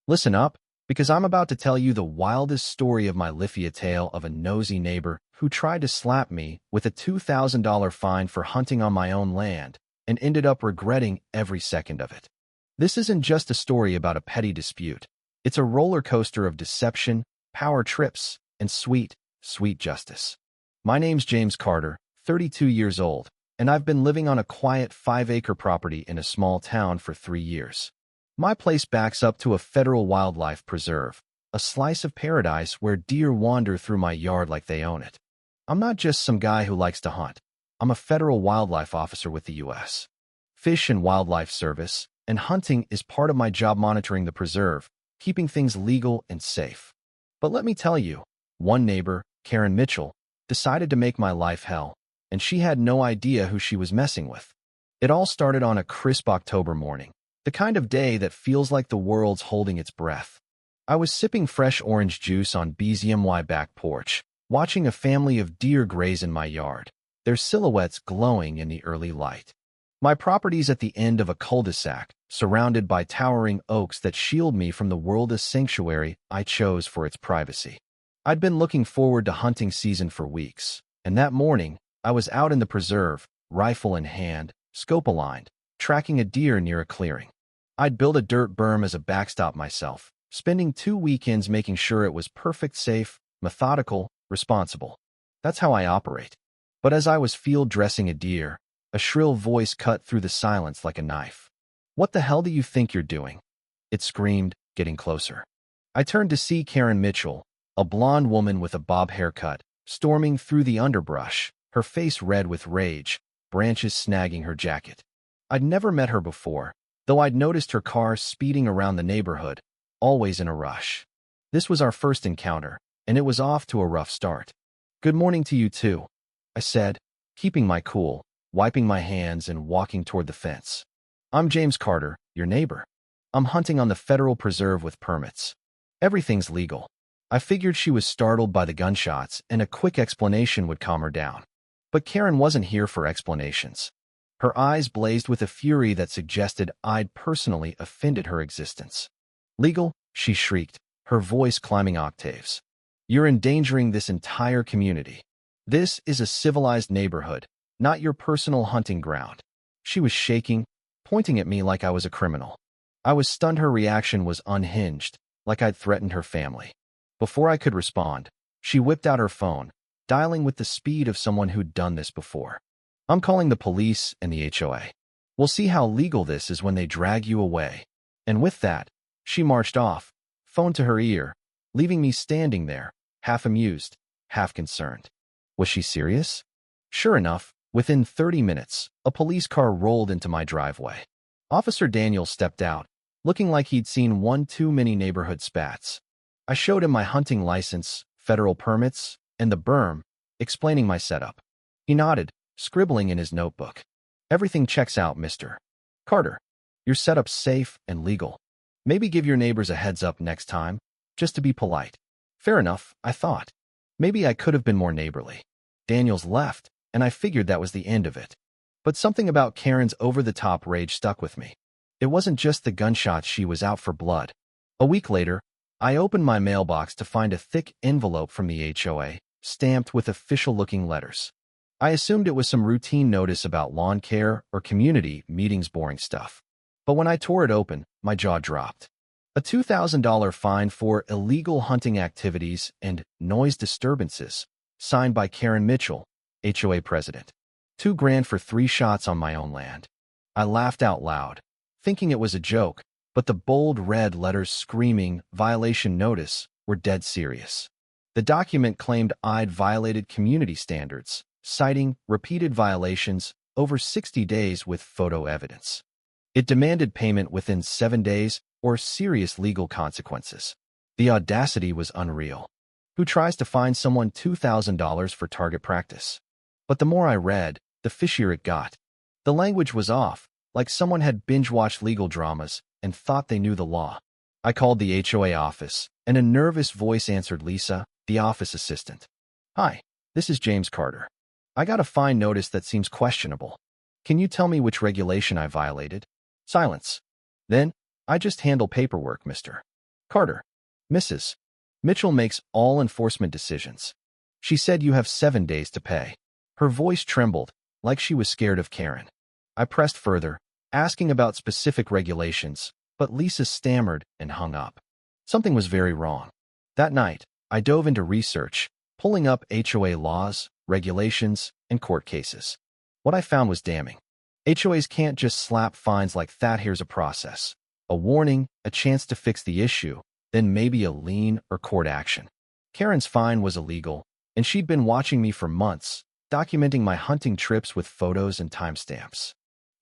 Listen up, because I'm about to tell you the wildest story of my Lithia tale of a nosy neighbor who tried to slap me with a $2,000 fine for hunting on my own land and ended up regretting every second of it. This isn't just a story about a petty dispute. It's a roller coaster of deception, power trips, and sweet, sweet justice. My name's James Carter, 32 years old, and I've been living on a quiet 5-acre property in a small town for 3 years. My place backs up to a federal wildlife preserve, a slice of paradise where deer wander through my yard like they own it. I'm not just some guy who likes to hunt. I'm a federal wildlife officer with the U.S. Fish and Wildlife Service, and hunting is part of my job monitoring the preserve, keeping things legal and safe. But let me tell you, one neighbor, Karen Mitchell, decided to make my life hell, and she had no idea who she was messing with. It all started on a crisp October morning, the kind of day that feels like the world's holding its breath. I was sipping fresh orange juice on BZMY back porch, watching a family of deer graze in my yard, their silhouettes glowing in the early light. My property's at the end of a cul-de-sac, surrounded by towering oaks that shield me from the wildest sanctuary I chose for its privacy. I'd been looking forward to hunting season for weeks, and that morning, I was out in the preserve, rifle in hand, scope aligned, tracking a deer near a clearing. I'd built a dirt berm as a backstop myself, spending 2 weekends making sure it was perfect, safe, methodical, responsible. That's how I operate. But as I was field dressing a deer, a shrill voice cut through the silence like a knife. "What the hell do you think you're doing?" It screamed, getting closer. I turned to see Karen Mitchell, a blonde woman with a bob haircut, storming through the underbrush, her face red with rage, branches snagging her jacket. I'd never met her before, though I'd noticed her car speeding around the neighborhood, always in a rush. This was our first encounter, and it was off to a rough start. "Good morning to you too," I said, keeping my cool, wiping my hands and walking toward the fence. "I'm James Carter, your neighbor. I'm hunting on the federal preserve with permits. Everything's legal." I figured she was startled by the gunshots and a quick explanation would calm her down. But Karen wasn't here for explanations. Her eyes blazed with a fury that suggested I'd personally offended her existence. "Legal?" she shrieked, her voice climbing octaves. "You're endangering this entire community. This is a civilized neighborhood, not your personal hunting ground." She was shaking, pointing at me like I was a criminal. I was stunned her reaction was unhinged, like I'd threatened her family. Before I could respond, she whipped out her phone, dialing with the speed of someone who'd done this before. "I'm calling the police and the HOA. We'll see how legal this is when they drag you away." And with that, she marched off, phone to her ear, leaving me standing there, half amused, half concerned. Was she serious? Sure enough, within 30 minutes, a police car rolled into my driveway. Officer Daniel stepped out, looking like he'd seen one too many neighborhood spats. I showed him my hunting license, federal permits, and the berm, explaining my setup. He nodded, scribbling in his notebook. "Everything checks out, Mr. Carter. Your setup's safe and legal. Maybe give your neighbors a heads up next time, just to be polite." Fair enough, I thought. Maybe I could have been more neighborly. Daniels left, and I figured that was the end of it. But something about Karen's over-the-top rage stuck with me. It wasn't just the gunshots, she was out for blood. A week later, I opened my mailbox to find a thick envelope from the HOA, stamped with official-looking letters. I assumed it was some routine notice about lawn care or community meetings, boring stuff. But when I tore it open, my jaw dropped. A $2,000 fine for illegal hunting activities and noise disturbances, signed by Karen Mitchell, HOA president. $2,000 for 3 shots on my own land. I laughed out loud, thinking it was a joke, but the bold red letters screaming "violation notice" were dead serious. The document claimed I'd violated community standards, citing repeated violations over 60 days with photo evidence. It demanded payment within 7 days or serious legal consequences. The audacity was unreal. Who tries to fine someone $2,000 for target practice? But the more I read, the fishier it got. The language was off, like someone had binge-watched legal dramas and thought they knew the law. I called the HOA office, and a nervous voice answered. "Lisa, the office assistant." "Hi, this is James Carter. I got a fine notice that seems questionable. Can you tell me which regulation I violated?" Silence. "Then, I just handle paperwork, Mr. Carter. Mrs. Mitchell makes all enforcement decisions. She said you have 7 days to pay. Her voice trembled, like she was scared of Karen. I pressed further, asking about specific regulations, but Lisa stammered and hung up. Something was very wrong. That night, I dove into research, pulling up HOA laws, regulations, and court cases. What I found was damning. HOAs can't just slap fines like that. Here's a process. A warning, a chance to fix the issue, then maybe a lien or court action. Karen's fine was illegal, and she'd been watching me for months, documenting my hunting trips with photos and timestamps.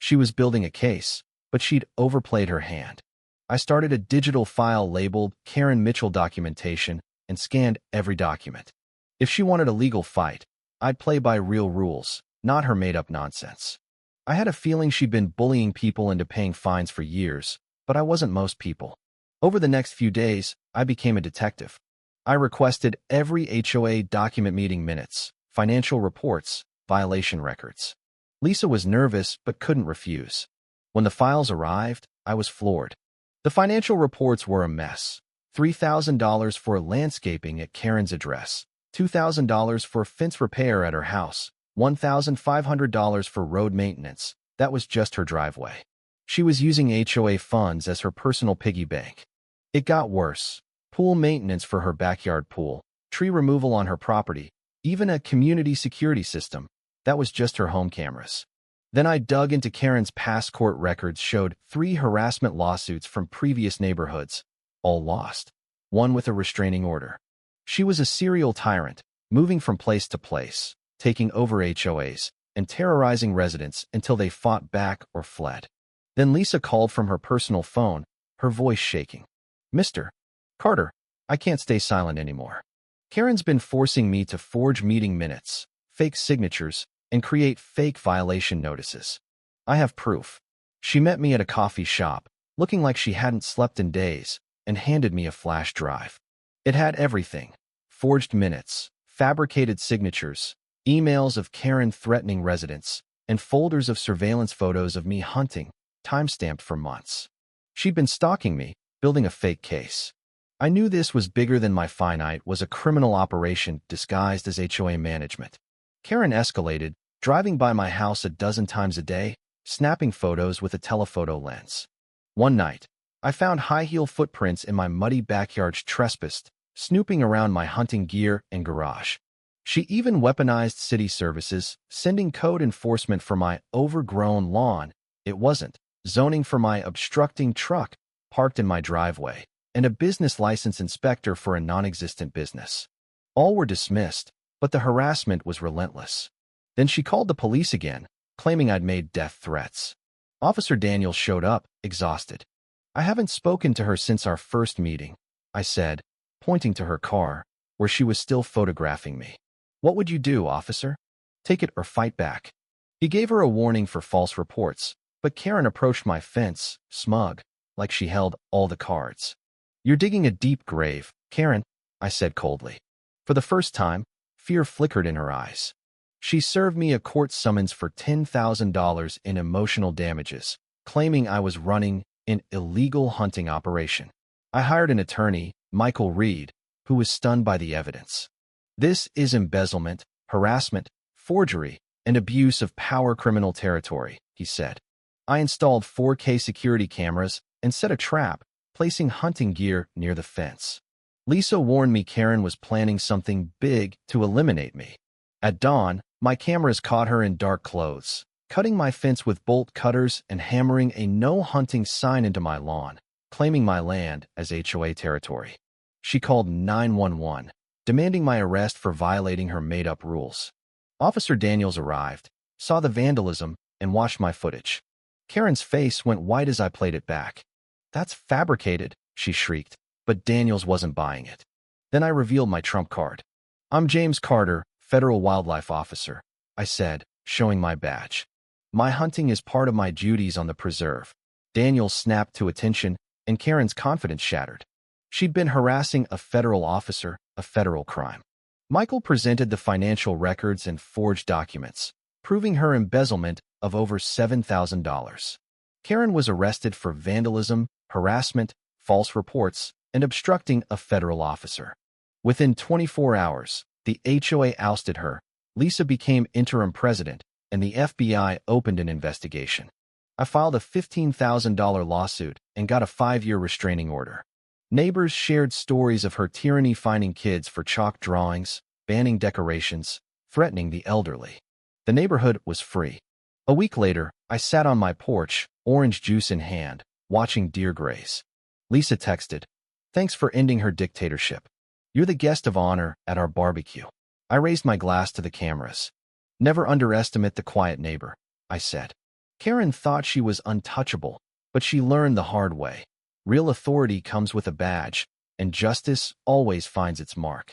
She was building a case, but she'd overplayed her hand. I started a digital file labeled Karen Mitchell Documentation and scanned every document. If she wanted a legal fight, I'd play by real rules, not her made-up nonsense. I had a feeling she'd been bullying people into paying fines for years, but I wasn't most people. Over the next few days, I became a detective. I requested every HOA document, meeting minutes, financial reports, violation records. Lisa was nervous but couldn't refuse. When the files arrived, I was floored. The financial reports were a mess. $3,000 for landscaping at Karen's address, $2,000 for fence repair at her house, $1,500 for road maintenance. That was just her driveway. She was using HOA funds as her personal piggy bank. It got worse. Pool maintenance for her backyard pool, tree removal on her property, even a community security system. That was just her home cameras. Then I dug into Karen's past court records, showed 3 harassment lawsuits from previous neighborhoods, all lost, one with a restraining order. She was a serial tyrant, moving from place to place, taking over HOAs, and terrorizing residents until they fought back or fled. Then Lisa called from her personal phone, her voice shaking. Mr. Carter, I can't stay silent anymore. Karen's been forcing me to forge meeting minutes, fake signatures, and create fake violation notices. I have proof. She met me at a coffee shop, looking like she hadn't slept in days, and handed me a flash drive. It had everything: forged minutes, fabricated signatures, emails of Karen threatening residents, and folders of surveillance photos of me hunting, timestamped for months. She'd been stalking me, building a fake case. I knew this was bigger than my finite, was a criminal operation disguised as HOA management. Karen escalated, driving by my house a dozen times a day, snapping photos with a telephoto lens. One night, I found high-heel footprints in my muddy backyard, trespassed, snooping around my hunting gear and garage. She even weaponized city services, sending code enforcement for my overgrown lawn. It wasn't zoning for my obstructing truck parked in my driveway, and a business license inspector for a non-existent business. All were dismissed, but the harassment was relentless. Then she called the police again, claiming I'd made death threats. Officer Daniels showed up, exhausted. I haven't spoken to her since our first meeting, I said, pointing to her car, where she was still photographing me. What would you do, officer? Take it or fight back? He gave her a warning for false reports, but Karen approached my fence, smug, like she held all the cards. You're digging a deep grave, Karen, I said coldly. For the first time, fear flickered in her eyes. She served me a court summons for $10,000 in emotional damages, claiming I was running an illegal hunting operation. I hired an attorney, Michael Reed, who was stunned by the evidence. This is embezzlement, harassment, forgery, and abuse of power, criminal territory, he said. I installed 4K security cameras and set a trap, placing hunting gear near the fence. Lisa warned me Karen was planning something big to eliminate me. At dawn, my cameras caught her in dark clothes, cutting my fence with bolt cutters and hammering a no hunting sign into my lawn, claiming my land as HOA territory. She called 911, demanding my arrest for violating her made-up rules. Officer Daniels arrived, saw the vandalism, and watched my footage. Karen's face went white as I played it back. That's fabricated, she shrieked, but Daniels wasn't buying it. Then I revealed my trump card. I'm James Carter, Federal Wildlife Officer, I said, showing my badge. My hunting is part of my duties on the preserve. Daniels snapped to attention, and Karen's confidence shattered. She'd been harassing a federal officer, a federal crime. Michael presented the financial records and forged documents, proving her embezzlement of over $7,000. Karen was arrested for vandalism, harassment, false reports, and obstructing a federal officer. Within 24 hours, the HOA ousted her, Lisa became interim president, and the FBI opened an investigation. I filed a $15,000 lawsuit and got a 5-year restraining order. Neighbors shared stories of her tyranny, fining kids for chalk drawings, banning decorations, threatening the elderly. The neighborhood was free. A week later, I sat on my porch, orange juice in hand, watching deer graze. Lisa texted, "Thanks for ending her dictatorship. You're the guest of honor at our barbecue." I raised my glass to the cameras. "Never underestimate the quiet neighbor," I said. Karen thought she was untouchable, but she learned the hard way. Real authority comes with a badge, and justice always finds its mark.